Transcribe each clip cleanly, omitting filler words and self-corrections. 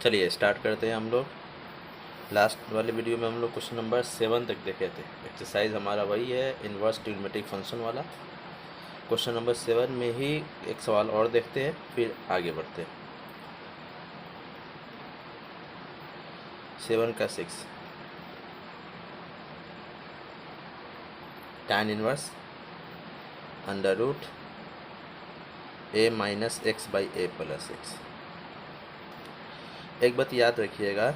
चलिए स्टार्ट करते हैं हम लोग। लास्ट वाले वीडियो में हम लोग क्वेश्चन नंबर 7 तक देखे थे। एक्सरसाइज हमारा वही है, इन्वर्स ट्रिग्नोमेट्रिक फंक्शन वाला। क्वेश्चन नंबर 7 में ही एक सवाल और देखते हैं, फिर आगे बढ़ते हैं। 7 का 6 tan inverse under root a minus x by A plus x. एक बात याद रखिएगा,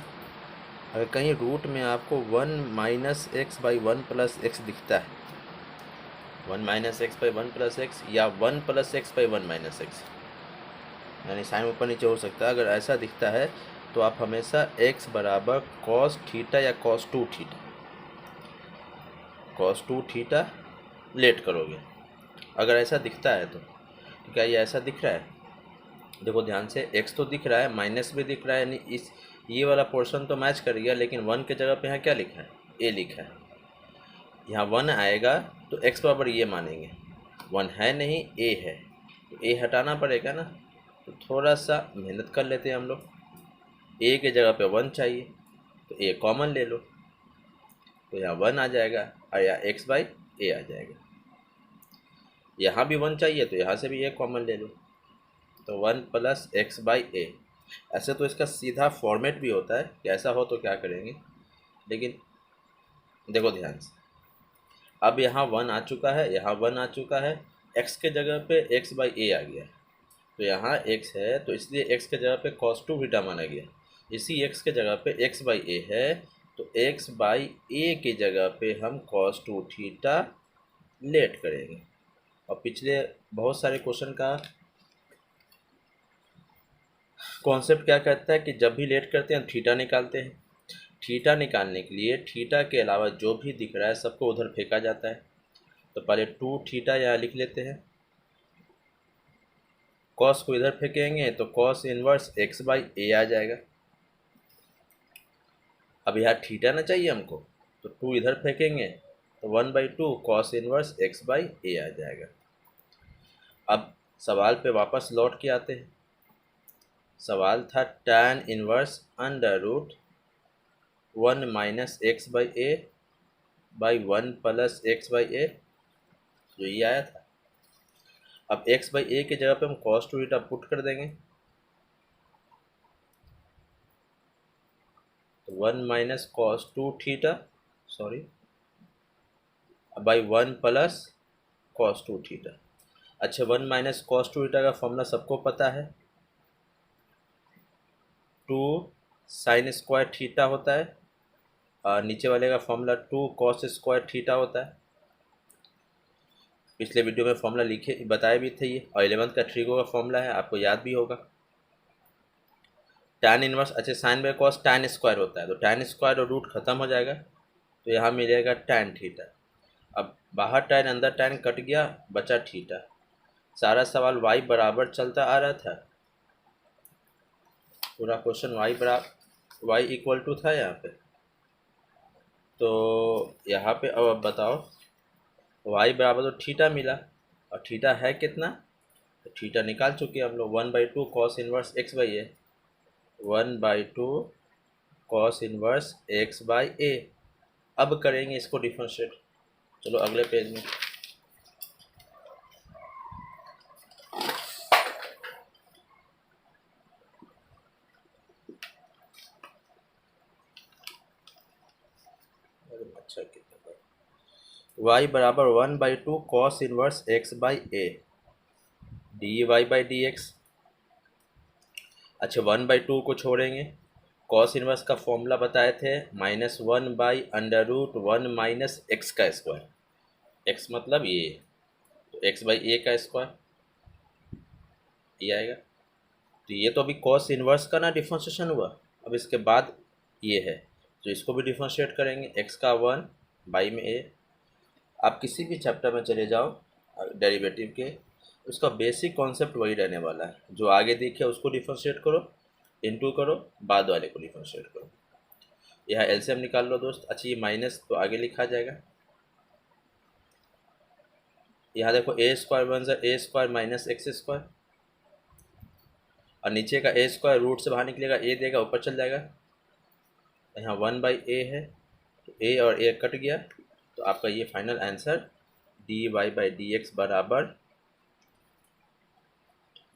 अगर कहीं रूट में आपको 1 minus x by 1 plus x दिखता है, 1 minus x by 1 plus x या 1 plus x by 1 minus x, यानी साइन ऊपर नीचे हो सकता है। अगर ऐसा दिखता है तो आप हमेशा x बराबर कॉस थीटा या कॉस टू थीटा लेट करोगे। अगर ऐसा दिखता है तो क्या ये ऐसा दिख रहा है? देखो ध्यान से, x तो दिख रहा है, माइनस भी दिख रहा है, यानी इस ये वाला पोर्शन तो मैच कर गया, लेकिन 1 के जगह पे यहाँ क्या लिखा है? a लिखा है। यहाँ 1 आएगा तो x बराबर ये मानेंगे, 1 है नहीं, a है, तो a हटाना पड़ेगा ना। तो थोड़ा सा मेहनत कर लेते हैं हम लोग। a के जगह पे 1 चाहिए तो a कॉमन ले लो, तो यहाँ 1 आ जाएगा और यहाँ x बाई a आ जाएगा। यहाँ भी 1 चाहिए तो यहाँ से भी a कॉमन ले लो, तो 1 प्लस एक्स बाई ए। ऐसे तो इसका सीधा फॉर्मेट भी होता है कि ऐसा हो तो क्या करेंगे, लेकिन देखो ध्यान से, अब यहाँ 1 आ चुका है, यहाँ 1 आ चुका है, x के जगह पे x बाई ए आ गया, तो यहाँ x है तो इसलिए x के जगह पे cos 2 थीटा माना गया। इसी x के जगह पे x बाई ए है, तो x बाई ए की जगह पे हम cos 2 थीटा लेट करेंगे। और पिछले बहुत सारे क्वेश्चन का कॉन्सेप्ट क्या कहता है कि जब भी लेट करते हैं थीटा निकालते हैं। थीटा निकालने के लिए थीटा के अलावा जो भी दिख रहा है सबको उधर फेंका जाता है। तो पहले 2 थीटा यहाँ लिख लेते हैं, कॉस को इधर फेंकेंगे तो कॉस इनवर्स एक्स बाई ए आ जाएगा। अब यहाँ थीटा ना चाहिए हमको, तो 2 इधर फेंकेंगे तो 1/2 कॉस इनवर्स एक्स बाई ए आ जाएगा। अब सवाल पे वापस लौट के आते हैं। सवाल था tan inverse under root 1 minus x by a by 1 plus x by a, जो ये आया था। अब x बाई ए की जगह पे हम cos 2 थीटा पुट कर देंगे, तो 1 minus cos 2 theta by 1 plus cos 2 theta. अच्छा, 1 माइनस कॉस 2 थीटा का फॉर्मूला सबको पता है, 2 साइन स्क्वायर थीटा होता है, और नीचे वाले का फॉर्मूला 2 कॉस स्क्वायर थीटा होता है। पिछले वीडियो में फॉर्मूला लिखे बताए भी थे ये, और 11th का ट्रिगो का फॉर्मूला है, आपको याद भी होगा। tan इनवर्स, अच्छा sine by cos tan square होता है, तो tan स्क्वायर और रूट खत्म हो जाएगा, तो यहाँ मिलेगा tan थीटा। अब बाहर tan अंदर tan कट गया, बचा थीटा। सारा सवाल y बराबर चलता आ रहा था, पूरा क्वेश्चन y इक्वल टू था यहाँ पे। तो यहाँ पे अब बताओ, y बराबर तो थीटा मिला, और थीटा है कितना, तो थीटा निकाल चुके हम लोग, 1/2 cos inverse x by a, 1/2 cos inverse x by a. अब करेंगे इसको डिफरेंशिएट। चलो अगले पेज में। अच्छा, y बराबर 1/2 cos inverse x by A d y by d x. अच्छा, 1/2 को छोड़ेंगे, कॉस इनवर्स का फॉर्मूला बताए थे -1 by under root 1 minus x का स्क्वायर, एक्स मतलब ये, तो एक्स बाई ए का स्क्वायर ये आएगा। तो ये तो अभी कॉस इनवर्स का ना डिफरेंशिएशन हुआ। अब इसके बाद ये है, तो इसको भी डिफरेंशिएट करेंगे, एक्स का 1 बाई में ए। आप किसी भी चैप्टर में चले जाओ डेरिवेटिव के, उसका बेसिक कॉन्सेप्ट वही रहने वाला है। जो आगे दिखे उसको डिफरेंशिएट करो, इनटू करो, बाद वाले को डिफरेंशिएट करो। यहाँ एलसीएम निकाल लो दोस्त। अच्छा, ये माइनस तो आगे लिखा जाएगा। यहाँ देखो ए स्क्वायर बन जाए ए स्क्वायर माइनस एक्स स्क्वायर, और नीचे का ए स्क्वायर रूट से बाहर निकलेगा, ए देगा ऊपर चल जाएगा, यहाँ 1/a है तो ए और ए कट गया, तो आपका ये फाइनल आंसर dy/dx बराबर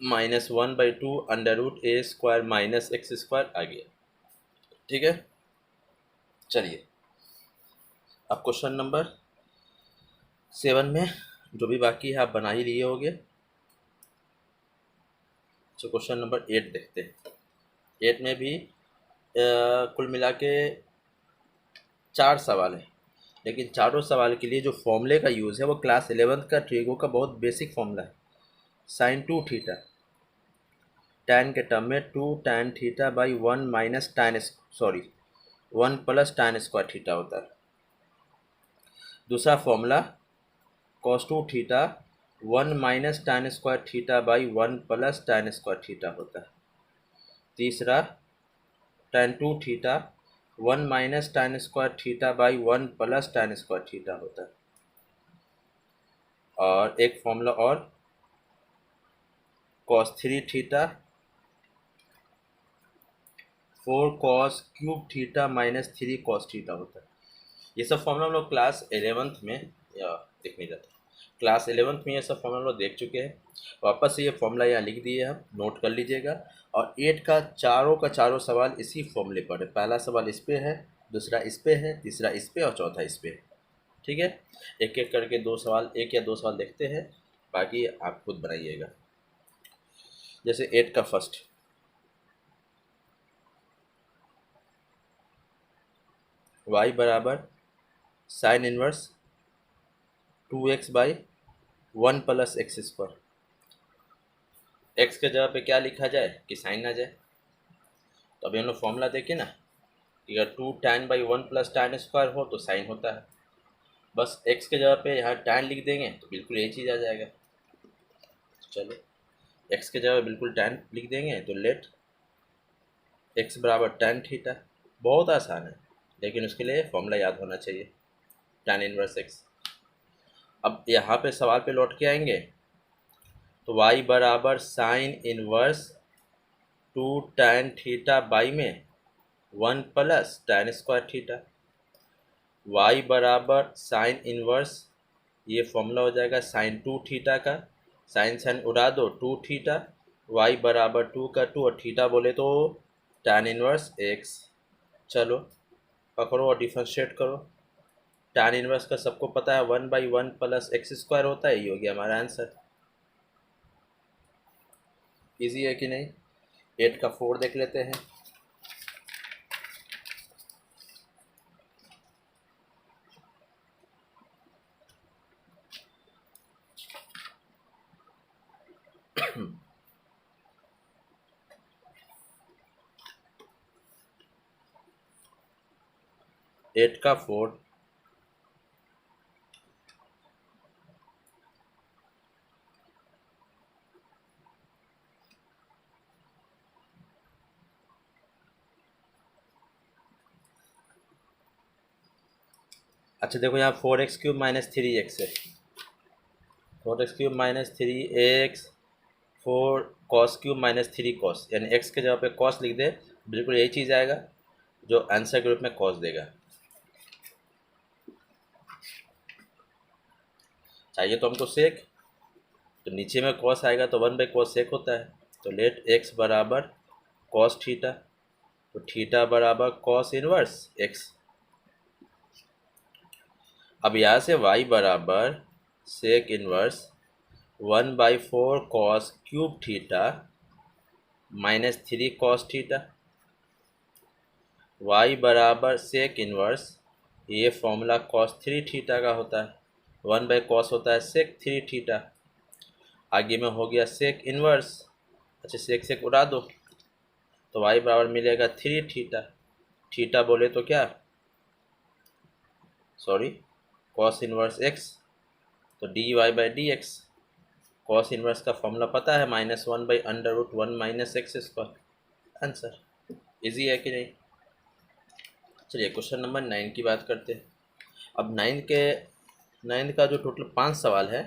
-1/2 √a² माइनस x² आ गया। ठीक है, चलिए अब क्वेश्चन नंबर 7 में जो भी बाकी है आप बना ही लिए होंगे। तो क्वेश्चन नंबर 8 देखते हैं। 8 में भी कुल मिला के 4 सवाल है, लेकिन चारों सवाल के लिए जो फॉर्मूले का यूज़ है वो क्लास 11th का ट्रिगो का बहुत बेसिक फॉर्मूला है। sin 2 थीटा tan के टर्म में 2 tan theta by 1 minus tan 1 plus tan square theta होता है। दूसरा formula cos 2 theta 1 minus tan square theta by 1 plus tan square theta होता है। तीसरा tan 2 theta 1 minus tan square theta by 1 plus tan square theta होता है। और एक फॉर्मूला और cos 3 theta 4 cos cube theta minus 3 cos theta होता है। ये सब फॉर्मूला हम लोग क्लास 11th में या देख नहीं जाता, क्लास 11th में ये सब फॉर्मूला हम लोग देख चुके हैं। वापस से ये फॉर्मूला यहाँ लिख दिए, हम नोट कर लीजिएगा। और 8 का चारों सवाल इसी फॉर्मूले पर है। पहला सवाल इस पे है, दूसरा इस पे है, तीसरा इस पे और चौथा इस पे है। ठीक है, एक एक करके एक या दो सवाल देखते हैं, बाकी आप खुद बनाइएगा। जैसे 8 का फर्स्ट, y बराबर sine inverse 2x by 1 plus x²। x के जगह पे क्या लिखा जाए कि साइन आ जाए, तो अभी हम लोग फॉर्मूला देखें ना कि अगर 2 tan by 1 plus tan square हो तो साइन होता है। बस x के जगह पे यहाँ tan लिख देंगे तो बिल्कुल यही चीज़ आ जाएगा। चलो x के जगह बिल्कुल tan लिख देंगे तो लेट x बराबर tan थीटा। बहुत आसान है, लेकिन उसके लिए फॉर्मूला याद होना चाहिए, tan इनवर्स x। अब यहाँ पे सवाल पे लौट के आएंगे तो y बराबर sine inverse 2 tan theta by में 1 plus tan square theta. y बराबर साइन इनवर्स, ये फॉर्मूला हो जाएगा साइन 2 थीटा का, साइन उड़ा दो 2 थीटा, y बराबर 2 का 2 और थीटा बोले तो tan इनवर्स x। चलो पकड़ो और डिफरेंशिएट करो। tan इनवर्स का सबको पता है 1/1 प्लस x² होता है, ये हो गया हमारा आंसर। इजी है कि नहीं। 8 का 4 देख लेते हैं। एट का 4 अच्छा देखो यहाँ 4x³ माइनस 3x है, 4x³ minus 3x 4 cos³ minus 3 cos, यानी x के जगह पे cos लिख दे, बिल्कुल यही चीज़ आएगा जो आंसर के रूप में cos देगा। चाहिए तो हमको सेक, तो नीचे में cos आएगा तो 1/cos सेक होता है, तो लेट x बराबर cos थीटा, तो थीटा बराबर cos इनवर्स x। अब यहाँ से y बराबर sec inverse 1/4 cos cube theta minus 3 cos theta, y बराबर सेक इनवर्स, ये फॉर्मूला cos 3 थीटा का होता है, 1/cos होता है सेक 3 थीटा। आगे में हो गया सेक इनवर्स, अच्छा सेक सेक उड़ा दो तो y बराबर मिलेगा 3 थीटा, थीटा बोले तो क्या cos इनवर्स x, तो dy/dx। cos इनवर्स का फॉर्मूला पता है -1/√1 माइनस x²। आंसर इजी है कि नहीं। चलिए क्वेश्चन नंबर 9 की बात करते हैं। अब 9 का जो टोटल 5 सवाल है,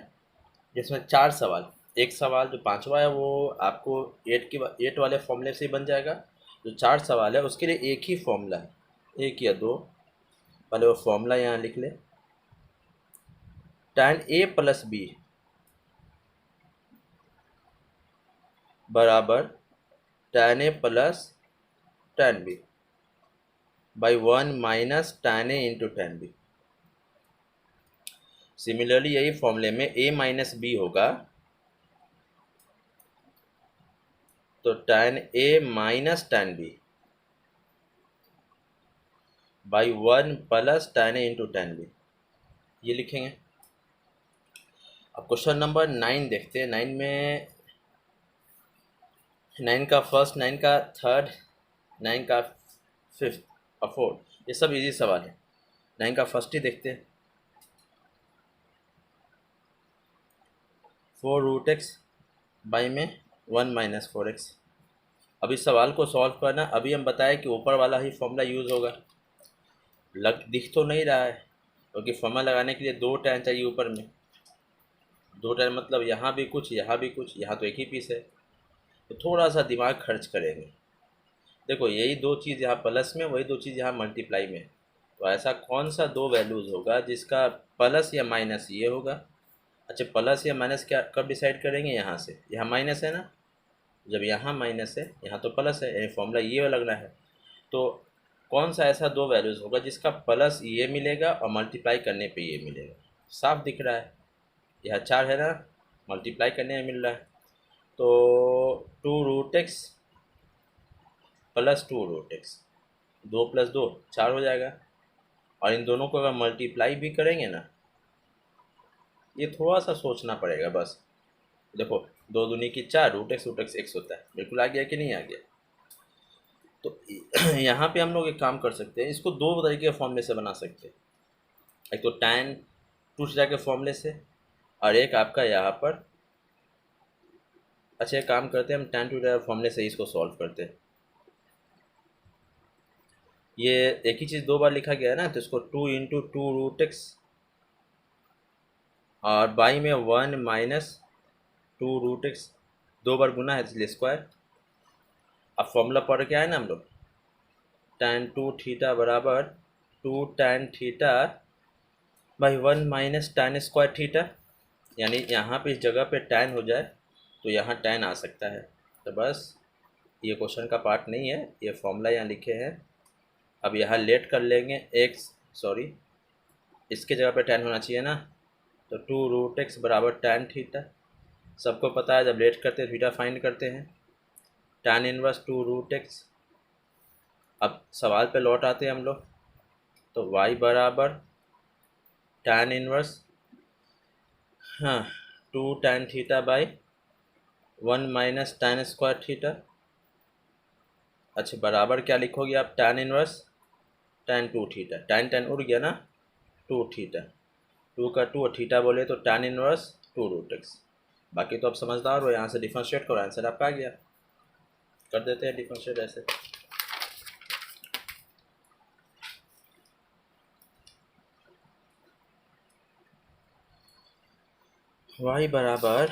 जिसमें 4 सवाल एक सवाल जो पांचवा है वो आपको 8 वाले फॉर्मूले से ही बन जाएगा। जो 4 सवाल है उसके लिए एक ही फॉर्मूला है, एक या दो। पहले वो फॉर्मूला यहाँ लिख ले, tan a प्लस बी बराबर tan a plus tan b by 1 minus tan a into tan b। Similarly यही फॉर्मूले में a माइनस बी होगा तो tan a minus tan b by 1 plus tan a into tan b, ये लिखेंगे। अब question number 9 देखते हैं। 9 में 9 का फर्स्ट, 9 का थर्ड, 9 का फिफ्थ और फोर्थ, ये सब इजी सवाल है। 9 का फर्स्ट ही देखते हैं। 4 रूट एक्स बाई में 1 माइनस 4x। अब इस सवाल को सॉल्व करना, अभी हम बताएं कि ऊपर वाला ही फॉर्मूला यूज़ होगा। दिख तो नहीं रहा है क्योंकि फॉर्मूला लगाने के लिए 2 tan चाहिए ऊपर में। 2 tan मतलब यहाँ भी कुछ, यहाँ भी कुछ, यहाँ तो एक ही पीस है, तो थोड़ा सा दिमाग खर्च करेंगे। देखो यही दो चीज़ यहाँ प्लस में, वही दो चीज़ यहाँ मल्टीप्लाई में, तो ऐसा कौन सा दो वैल्यूज़ होगा जिसका प्लस या माइनस ये होगा। अच्छा, प्लस या माइनस क्या कब डिसाइड करेंगे, यहाँ से। यहाँ माइनस है ना, जब यहाँ माइनस है यहाँ तो प्लस है, यानी फॉर्मूला ये लगना है। तो कौन सा ऐसा दो वैल्यूज़ होगा जिसका प्लस ये मिलेगा और मल्टीप्लाई करने पे ये मिलेगा। साफ दिख रहा है, यह 4 है ना, मल्टीप्लाई करने में मिल रहा है। तो 2 root x plus 2 root x, 2 plus 2 4 हो जाएगा। और इन दोनों को अगर मल्टीप्लाई भी करेंगे ना, ये थोड़ा सा सोचना पड़ेगा बस। देखो 2 दूनी की 4, रूट एक्स एक्स होता है। बिल्कुल आ गया कि नहीं आ गया। तो यहाँ पे हम लोग एक काम कर सकते हैं, इसको दो तरीके के फॉर्मूले से बना सकते हैं। एक तो tan 2 थीटा के फॉर्मूले से, और एक आपका यहाँ पर, अच्छा एक काम करते हैं, हम tan 2 थीटा के फॉर्मूले से इसको सॉल्व करते हैं। ये एक ही चीज़ दो बार लिखा गया है ना, तो इसको 2 इंटू 2 रूट एक्स और बाई में 1 माइनस 2 रूट एक्स, दो बार गुना है इसलिए स्क्वायर। अब फॉर्मूला पढ़ के आए ना हम लोग, tan 2 थीटा बराबर 2 tan theta by 1 minus tan square theta, यानी यहाँ पे इस जगह पे tan हो जाए तो यहाँ tan आ सकता है। तो बस ये क्वेश्चन का पार्ट नहीं है, ये फॉर्मूला यहाँ लिखे हैं। अब यहाँ लेट कर लेंगे इसके जगह पे tan होना चाहिए ना, तो 2 रूट एक्स बराबर tan थीटा। सबको पता है जब लेट करते हैं थीटा फाइंड करते हैं, tan इनवर्स 2 रूट एक्स। अब सवाल पे लौट आते हैं हम लोग, तो y बराबर tan inverse 2 tan theta by 1 minus tan square theta. अच्छा बराबर क्या लिखोगे आप, tan inverse tan 2 theta, tan उड़ गया ना, 2 थीटा, 2 का 2 और थीटा बोले तो tan इनवर्स 2 रूट एक्स। बाकी तो आप समझदार हो, यहाँ से डिफरेंशिएट करो, आंसर आपका आ गया। कर देते हैं डिफरेंशिएट ऐसे। y बराबर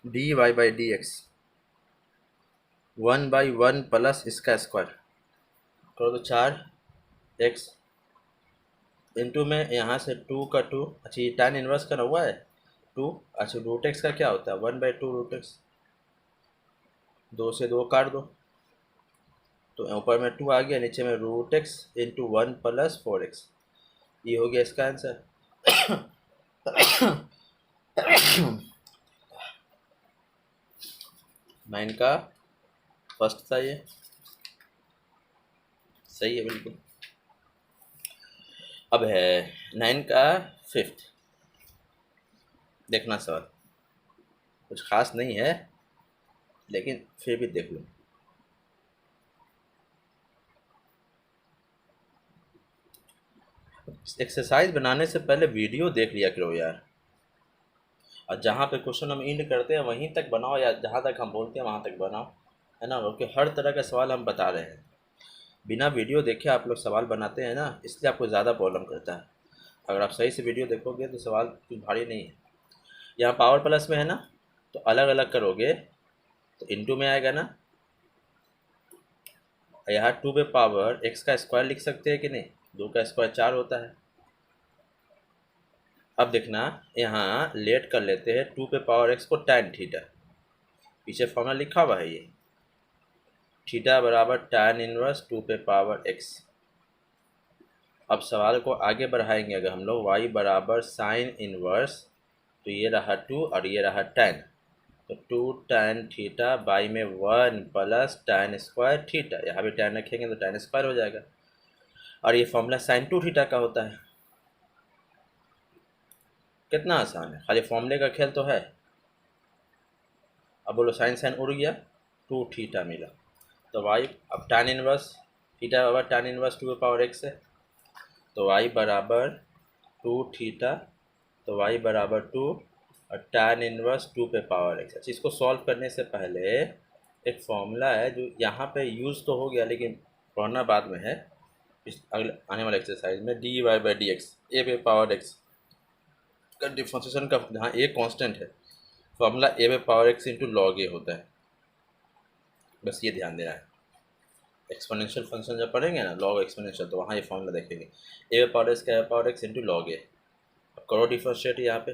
d y by d x 1 by 1 plus इसका स्क्वायर करो तो 4x इंटू में यहाँ से 2 का 2। अच्छा ये tan इनवर्स का ना हुआ है 2। अच्छा रूट एक्स का क्या होता है 1 बाई 2 रूट एक्स, 2 से 2 काट दो तो ऊपर में 2 आ गया, नीचे में root x into 1 plus 4x, ये हो गया इसका आंसर। 9 का फर्स्ट था ये, सही है बिल्कुल। अब है 9 का फिफ्थ, देखना सवाल कुछ खास नहीं है लेकिन फिर भी देख लो। एक्सरसाइज बनाने से पहले वीडियो देख लिया करो यार, और जहाँ पे क्वेश्चन हम एंड करते हैं वहीं तक बनाओ, या जहाँ तक हम बोलते हैं वहाँ तक बनाओ, है ना, क्योंकि हर तरह का सवाल हम बता रहे हैं। बिना वीडियो देखे आप लोग सवाल बनाते हैं ना, इसलिए आपको ज़्यादा प्रॉब्लम करता है। अगर आप सही से वीडियो देखोगे तो सवाल कुछ भारी नहीं है। यहाँ पावर प्लस में है ना, तो अलग अलग करोगे तो इनटू में आएगा ना। यहाँ 2 पे पावर x का स्क्वायर लिख सकते हैं कि नहीं, 2 का स्क्वायर 4 होता है। अब देखना, यहाँ लेट कर लेते हैं 2 पे पावर x को tan थीटा, पीछे फॉर्मूला लिखा हुआ है ये, थीटा बराबर tan इनवर्स 2 पे पावर x। अब सवाल को आगे बढ़ाएंगे अगर हम लोग, y बराबर साइन इनवर्स, तो ये रहा 2 और ये रहा tan, तो 2 tan थीटा बाई में 1 प्लस tan स्क्वायर थीटा, यहाँ भी tan रखेंगे तो tan स्क्वायर हो जाएगा। और ये फॉर्मूला साइन 2 थीटा का होता है। कितना आसान है, खाली फॉर्मूले का खेल तो है। अब बोलो साइन साइन उड़ गया, 2 थीटा मिला, तो वाई अब tan इनवर्स थीटा बराबर tan इनवर्स 2 पावर x है, तो y बराबर 2 थीटा, तो y बराबर 2 और tan इनवर्स 2 पे पावर x। अच्छा, इसको सॉल्व करने से पहले एक फॉर्मूला है जो यहाँ पे यूज़ तो हो गया लेकिन पढ़ना बाद में है, इस अगले आने वाले एक्सरसाइज में, dy बाई डी एक्स ए पे पावर x का डिफ्रेंशिएशन का जहाँ ए कांस्टेंट है, फॉर्मूला ए पे पावर x इंटू लॉग ए होता है। बस ये ध्यान देना है। एक्सपोनेंशियल फंक्शन जब पढ़ेंगे ना, लॉग एक्सपोनेंशियल, तो वहाँ ये फॉर्मूला देखेंगे, ए पे पावर x का ए पावर x इंटू लॉग ए। अब करो डिफ्रेंशिएट यहाँ पे,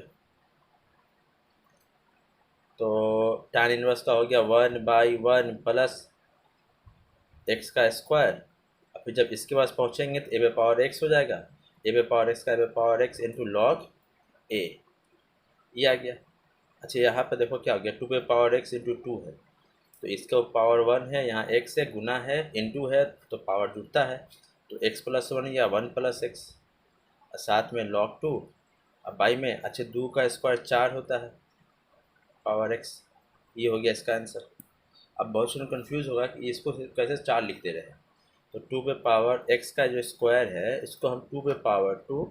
तो tan इनवर्स का हो गया 1/1 प्लस x का स्क्वायर। और फिर जब इसके पास पहुँचेंगे तो ए पे पावर x हो जाएगा, ए पे पावर x का ए पे पावर x इंटू लॉग ए, ये आ गया। अच्छा, यहाँ पे देखो क्या हो गया, 2 पे पावर x इंटू 2 है, तो इसका पावर 1 है, यहाँ x है, गुना है, इंटू है, तो पावर जुड़ता है, तो x प्लस 1 या 1 प्लस x, साथ में log 2, अब बाई में, अच्छा 2 का स्क्वायर 4 होता है पावर x, ये हो गया इसका आंसर। अब बहुत से कन्फ्यूज़ होगा कि इसको कैसे 4 लिखते रहे, तो 2 पे पावर x का जो स्क्वायर है इसको हम 2 पे पावर 2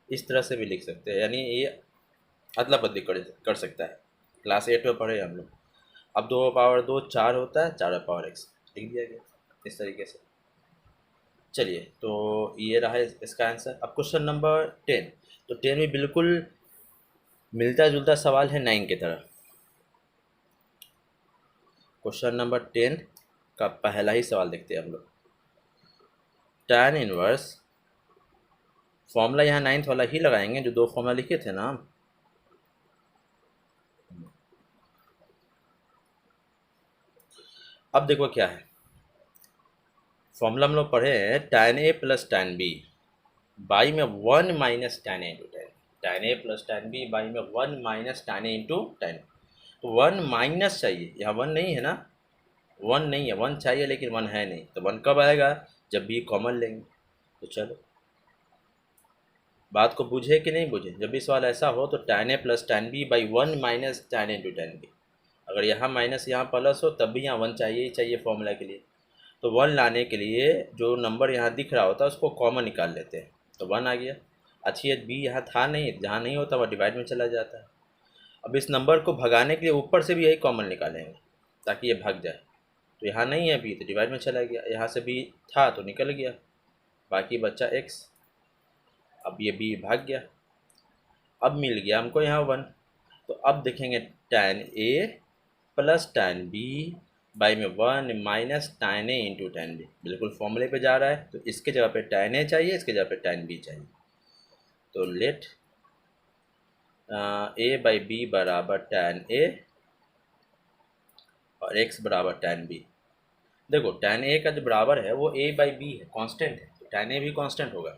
इस तरह से भी लिख सकते हैं, यानी ये अदला बदली कर सकता है। क्लास 8 में पढ़े हम लोग। अब 2 पावर 2 4 होता है, 4 पावर x लिख दिया गया इस तरीके से। चलिए, तो ये रहा इसका आंसर। अब क्वेश्चन नंबर 10, तो 10 में बिल्कुल मिलता जुलता सवाल है 9 की तरह। क्वेश्चन नंबर 10 का पहला ही सवाल देखते हैं हम लोग। tan इनवर्स फॉर्मूला यहाँ 9th वाला ही लगाएंगे जो 2 फॉर्मूला लिखे थे ना। अब देखो क्या है, फॉर्मूला हम लोग पढ़े हैं tan a plus tan b by में 1 minus tan a into tan a plus tan b by में 1 minus tan a into tan। तो 1 माइनस चाहिए, यहाँ 1 नहीं है ना, 1 नहीं है, 1 चाहिए लेकिन 1 है नहीं, तो 1 कब आएगा, जब b कॉमन लेंगे। तो चलो, बात को बुझे कि नहीं बुझे, जब भी सवाल ऐसा हो तो tan a plus tan b by 1 minus tan a into tan b, अगर यहाँ माइनस यहाँ प्लस हो तब भी यहाँ 1 चाहिए ही चाहिए फॉर्मूला के लिए। तो 1 लाने के लिए जो नंबर यहाँ दिख रहा होता है उसको कॉमन निकाल लेते हैं, तो 1 आ गया। अच्छी है, बी यहाँ था नहीं, जहाँ नहीं होता वह डिवाइड में चला जाता है। अब इस नंबर को भगाने के लिए ऊपर से भी यही कॉमन निकालेंगे ताकि ये भाग जाए, तो यहाँ नहीं है बी तो डिवाइड में चला गया, यहाँ से बी था तो निकल गया, बाकी बच्चा एक्स। अब ये बी भाग गया, अब मिल गया हमको यहाँ 1, तो अब देखेंगे tan a plus tan b by में 1 minus tan a into tan b, बिल्कुल फॉर्मूले पे जा रहा है, तो इसके जगह पे tan a चाहिए, इसके जगह पे tan b चाहिए। तो लेट a बाई बी बराबर tan a और x बराबर tan b। देखो tan a का जो बराबर है वो a बाई बी है, कांस्टेंट है, तो tan a भी कांस्टेंट होगा,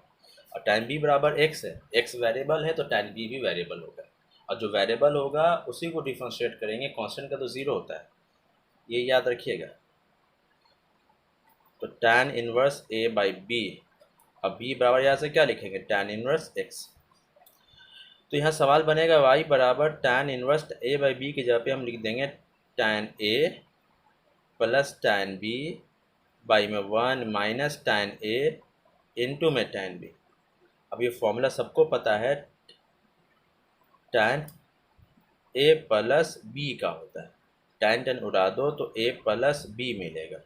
और tan b बराबर x है, x वेरिएबल है तो tan b भी वेरिएबल होगा, और जो वेरिएबल होगा उसी को डिफ्रेंशिएट करेंगे, कांस्टेंट का तो ज़ीरो होता है, ये याद रखिएगा। तो tan inverse a by b, अब b बराबर यहाँ से क्या लिखेंगे, tan इनवर्स x। तो यहाँ सवाल बनेगा y बराबर tan inverse a by b की जगह पे हम लिख देंगे tan a plus tan b by में 1 माइनस tan a इंटू में tan b। अब ये फॉर्मूला सबको पता है, tan a प्लस b का होता है, tan उड़ा दो तो a प्लस b मिलेगा,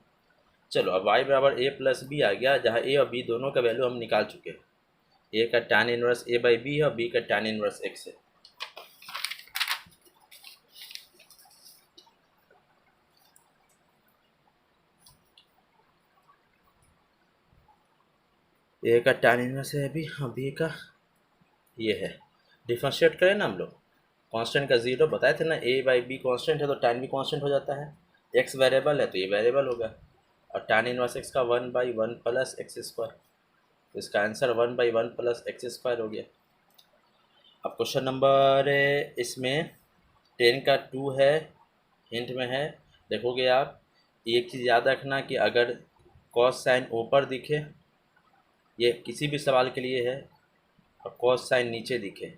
चलो अब y बराबर a प्लस बी आ गया, जहाँ a और b दोनों का वैल्यू हम निकाल चुके हैं। a का tan inverse a by b है और b का tan इनवर्स x है। a का tan इनवर्स है b, हाँ b का ये है। डिफ्रेंशिएट करें ना हम लोग, कांस्टेंट का जीरो बताए थे ना, a बाई बी कांस्टेंट है तो tan भी कांस्टेंट हो जाता है, x वेरिएबल है तो ये वेरिएबल होगा, और tan इनवर्स x का 1/1 प्लस एक्स स्क्वायर, तो इसका आंसर 1/1 प्लस एक्स स्क्वायर हो गया। अब क्वेश्चन नंबर इसमें 10 का 2 है, हिंट में है, देखोगे आप एक चीज़ याद रखना कि अगर कॉस साइन ऊपर दिखे, ये किसी भी सवाल के लिए है, और कॉस साइन नीचे दिखे,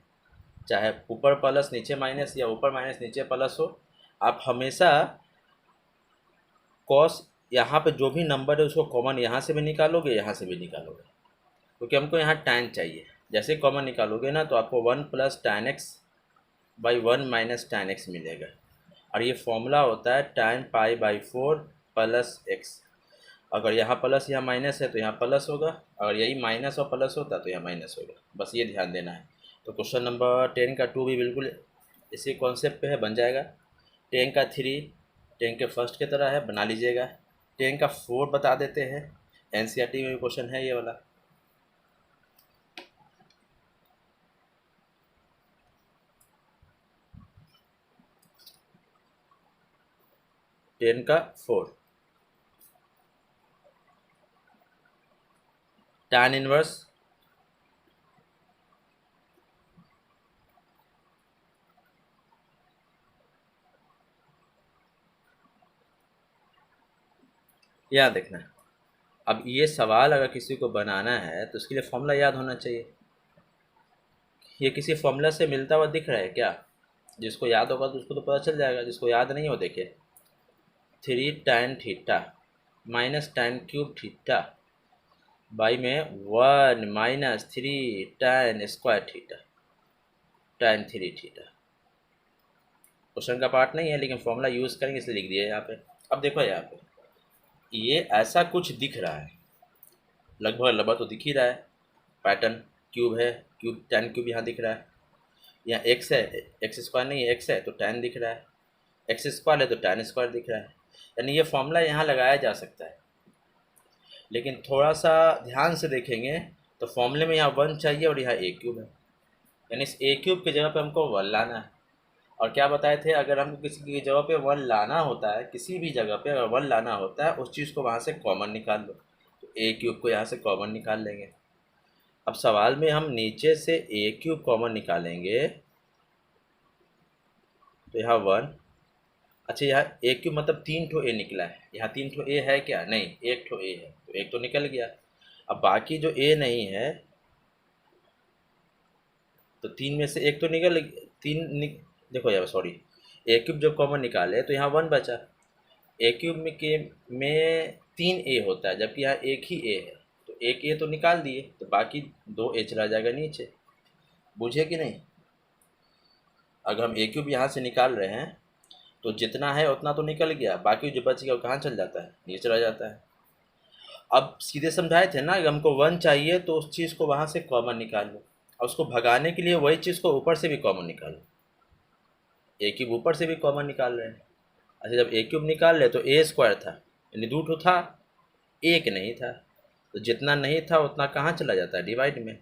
चाहे ऊपर प्लस नीचे माइनस या ऊपर माइनस नीचे प्लस हो, आप हमेशा कॉस यहाँ पे जो भी नंबर है उसको कॉमन यहाँ से भी निकालोगे, यहाँ से भी निकालोगे, क्योंकि हमको यहाँ tan चाहिए। जैसे कॉमन निकालोगे ना तो आपको 1 plus tan x by 1 minus tan x मिलेगा, और ये फॉर्मूला होता है tan pi by 4 plus x. अगर यहाँ प्लस यहाँ माइनस है तो यहाँ प्लस होगा, अगर यही माइनस और प्लस होता तो यहाँ माइनस होगा, बस ये ध्यान देना है। तो क्वेश्चन नंबर 10 का 2 भी बिल्कुल इसी कॉन्सेप्ट पे है, बन जाएगा। 10 का 3 10 के फर्स्ट की तरह है, बना लीजिएगा। 10 का 4 बता देते हैं, एनसीईआरटी में भी क्वेश्चन है ये वाला। 10 का 4 tan इनवर्स याद देखना। अब ये सवाल अगर किसी को बनाना है तो उसके लिए फॉर्मूला याद होना चाहिए। ये किसी फॉर्मूला से मिलता हुआ दिख रहा है क्या? जिसको याद होगा तो उसको तो पता चल जाएगा, जिसको याद नहीं हो देखे 3 tan theta minus tan cube theta by में 1 minus 3 tan square theta tan 3 theta. Question का पार्ट नहीं है लेकिन फॉर्मूला यूज़ करेंगे इसलिए लिख दिया यहाँ पे। अब देखो यहाँ पे ये ऐसा कुछ दिख रहा है, लगभग लगभग तो दिख ही रहा है, पैटर्न क्यूब है, क्यूब tan क्यूब यहाँ दिख रहा है, यहाँ x है, एक्स स्क्वायर नहीं है x है तो tan दिख रहा है, एक्स स्क्वायर है तो tan स्क्वायर दिख रहा है, यानी ये फॉर्मूला यहाँ लगाया जा सकता है। लेकिन थोड़ा सा ध्यान से देखेंगे तो फॉर्मूले में यहाँ 1 चाहिए और यहाँ a क्यूब है, यानी इस a क्यूब की जगह पे हमको 1 लाना है। और क्या बताए थे, अगर हमको किसी की जगह पे 1 लाना होता है, किसी भी जगह पे अगर 1 लाना होता है उस चीज़ को वहाँ से कॉमन निकाल लो, तो a क्यूब को यहाँ से कॉमन निकाल लेंगे। अब सवाल में हम नीचे से a क्यूब कॉमन निकालेंगे तो यहाँ 1, अच्छा यहाँ a क्यूब मतलब 3 ठो a निकला है, यहाँ 3 ठो a है क्या? नहीं, 1 ठो a है तो 1 तो निकल गया। अब बाकी जो a नहीं है तो 3 में से 1 तो निकल, देखो यार सॉरी, a क्यूब जब कॉमन निकाले तो यहाँ 1 बचा, a क्यूब में 3 a होता है जबकि यहाँ एक ही a है, तो एक a तो निकाल दिए तो बाकी 2 a चला जाएगा नीचे, बुझे कि नहीं? अगर हम a क्यूब यहाँ से निकाल रहे हैं तो जितना है उतना तो निकल गया, बाकी जो बच गया वो कहाँ चल जाता है? नीचे चला जाता है। अब सीधे समझाए थे ना कि हमको 1 चाहिए तो उस चीज़ को वहाँ से कॉमन निकाल लो, और उसको भगाने के लिए वही चीज़ को ऊपर से भी कॉमन निकालो। ए क्यूब ऊपर से भी कॉमन निकाल रहे हैं, अच्छा जब ए क्यूब निकाल रहे तो ए स्क्वायर था, यानी 2 ठो था, एक नहीं था, तो जितना नहीं था उतना कहाँ चला जाता है? डिवाइड में।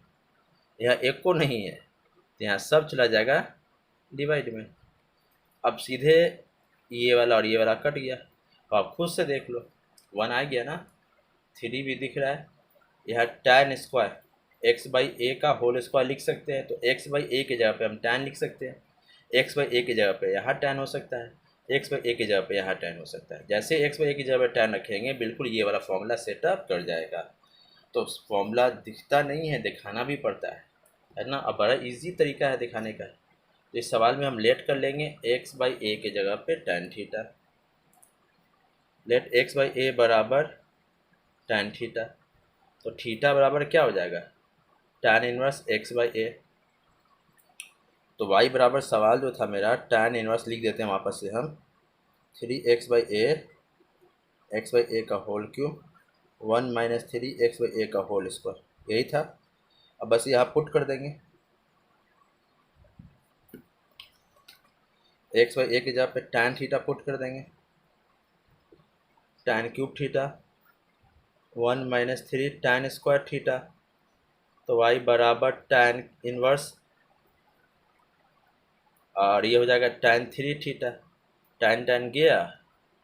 यहाँ एक को नहीं है तो यहाँ सब चला जाएगा डिवाइड में। अब सीधे ये वाला और ये वाला कट गया, तो आप खुद से देख लो 1 आ गया ना, 3 भी दिख रहा है, यहाँ tan square x by a का होल स्क्वायर लिख सकते हैं, तो एक्स बाई ए की जगह पे हम tan लिख सकते हैं, एक्स बाई ए की जगह पे यहाँ tan हो सकता है, एक्स बाई ए की जगह पे यहाँ tan हो सकता है। जैसे एक्स बाई ए की जगह पे tan रखेंगे बिल्कुल ये वाला फॉर्मूला सेटअप कर जाएगा। तो फॉर्मूला दिखता नहीं है, दिखाना भी पड़ता है ना। अब बड़ा इजी तरीका है दिखाने का। तो इस सवाल में हम लेट कर लेंगे एक्स बाई ए की जगह पे tan theta, let x by a बराबर tan थीटा, तो थीटा बराबर क्या हो जाएगा? tan इनवर्स एक्स बाई ए। तो y बराबर सवाल जो था मेरा tan इनवर्स लिख देते हैं वापस से हम 3x by a x by a का whole cube 1 minus 3 x by a का होल स्क्वायर, यही था। अब बस यहाँ पुट कर देंगे, एक्स बाई ए की जगह पे tan थीटा पुट कर देंगे, tan cube theta 1 minus 3 tan square theta, तो y बराबर tan इनवर्स, और ये हो जाएगा tan 3 थीटा, tan tan गया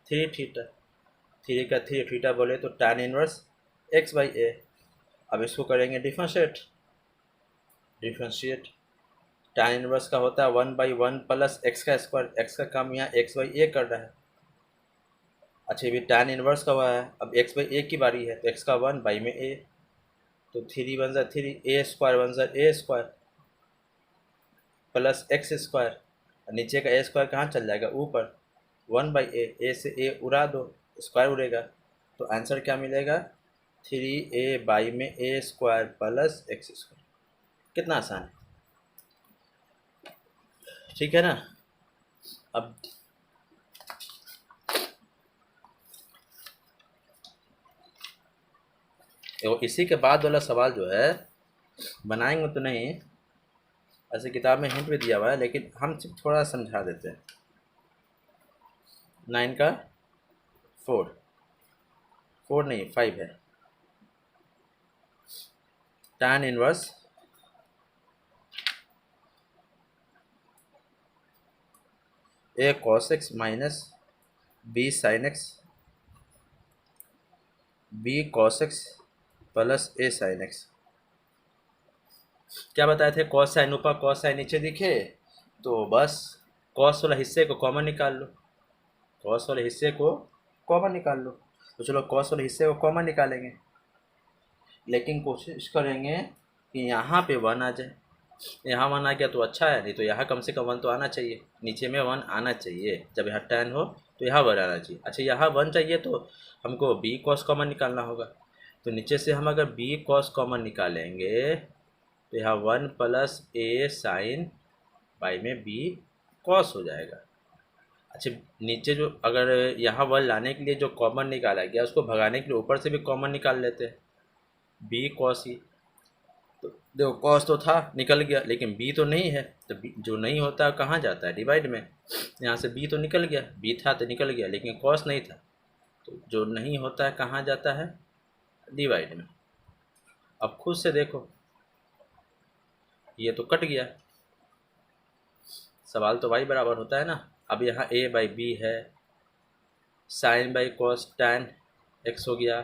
3 थीटा, 3 का 3 थीटा बोले तो tan inverse x by a. अब इसको करेंगे डिफ्रेंशिएट, tan इनवर्स का होता है 1/1 प्लस x का स्क्वायर, x का काम यहाँ x बाई ए कर रहा है। अच्छा, ये भी tan इनवर्स का हुआ है, अब x बाई ए की बारी है, तो x का 1 बाई में a, तो 3 बन जाए 3, ए स्क्वायर बन जाए ए स्क्वायर प्लस एक्स स्क्वायर, नीचे का ए स्क्वायर कहाँ चल जाएगा, ऊपर 1 बाई ए से ए उड़ा दो, स्क्वायर उड़ेगा, तो आंसर क्या मिलेगा 3a बाई में ए स्क्वायर प्लस एक्स स्क्वायर। कितना आसान है, ठीक है ना। अब इसी के बाद वाला सवाल जो है बनाएंगे तो नहीं, ऐसे किताब में हिंट भी दिया हुआ है, लेकिन हम सिर्फ थोड़ा समझा देते हैं। 9 का 4 नहीं 5 है, tan inverse a cos x minus b sin x b cos x plus a sin x। क्या बताए थे, cos sin ऊपर cos sin नीचे दिखे, तो बस cos वाला हिस्से को कॉमन निकाल लो, cos वाले हिस्से को कॉमन निकाल लो। तो चलो cos वाले हिस्से को कॉमन निकालेंगे, लेकिन कोशिश करेंगे कि यहाँ पे 1 आ जाए। यहाँ 1 आ गया तो अच्छा है, नहीं तो यहाँ कम से कम 1 तो आना चाहिए, नीचे में 1 आना चाहिए, जब यहाँ tan हो तो यहाँ 1 आना चाहिए। अच्छा, यहाँ 1 चाहिए तो हमको b cos कॉमन निकालना होगा, तो नीचे से हम अगर b cos कॉमन निकालेंगे तो यहाँ 1 प्लस a साइन बाई में b cos हो जाएगा। अच्छा, नीचे जो अगर यहाँ 1 लाने के लिए जो कॉमन निकाला गया उसको भगाने के लिए ऊपर से भी कॉमन निकाल लेते हैं, b cos ही, तो देखो cos तो था निकल गया, लेकिन b तो नहीं है, तो b जो नहीं होता कहाँ जाता है, डिवाइड में। यहाँ से b तो निकल गया, b था तो निकल गया, लेकिन cos नहीं था, तो जो नहीं होता है कहाँ जाता है, डिवाइड में। अब खुद से देखो, ये तो कट गया, सवाल तो y बराबर होता है ना। अब यहाँ a बाई बी है, sine by cos tan x हो गया,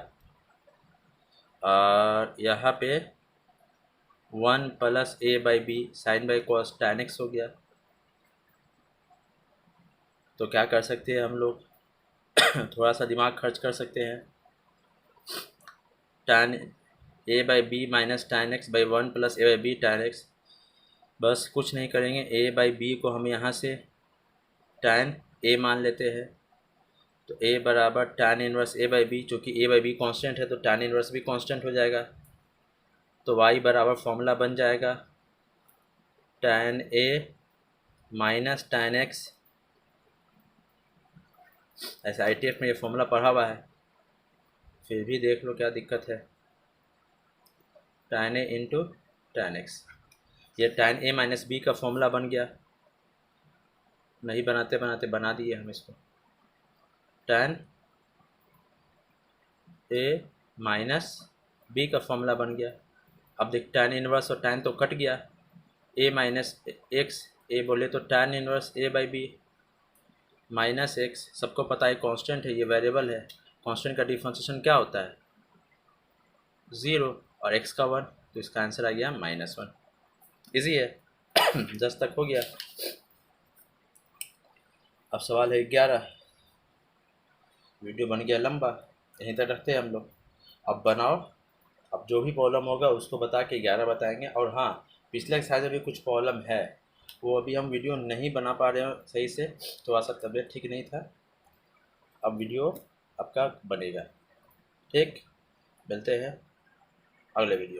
और यहाँ पे 1 plus a by b sine by cos tan x हो गया। तो क्या कर सकते हैं हम लोग थोड़ा सा दिमाग खर्च कर सकते हैं, tan a by b minus tan x by 1 plus a by b tan x, बस कुछ नहीं करेंगे, a बाई बी को हम यहाँ से tan a मान लेते हैं, तो a बराबर tan inverse a by b, चूँकि a बाई बी कॉन्स्टेंट है तो tan इनवर्स भी कॉन्स्टेंट हो जाएगा, तो y बराबर फॉर्मूला बन जाएगा tan a minus tan x। ऐसे ITF में ये फॉर्मूला पढ़ा हुआ है, फिर भी देख लो क्या दिक्कत है, tan a into tan x, ये tan a माइनस बी का फॉर्मूला बन गया, नहीं बनाते बनाते बना दिए हम इसको, tan a माइनस बी का फॉर्मूला बन गया। अब देख tan इनवर्स और tan तो कट गया, a माइनस एक्स, a बोले तो tan inverse a by b minus x, सबको पता है कांस्टेंट है, ये वेरिएबल है, कांस्टेंट का डिफरेंशिएशन क्या होता है 0, और x का 1, तो इसका आंसर आ गया -1। इजी है 10 तक हो गया। अब सवाल है 11, वीडियो बन गया लंबा, यहीं तक रखते हैं हम लोग। अब बनाओ, अब जो भी प्रॉब्लम होगा उसको बता के 11 बताएंगे। और हाँ, पिछले एक्सरसाइज में भी कुछ प्रॉब्लम है, वो अभी हम वीडियो नहीं बना पा रहे हैं सही से, थोड़ा सा तबीयत ठीक नहीं था। अब वीडियो आपका बनेगा, ठीक, मिलते हैं अगले वीडियो।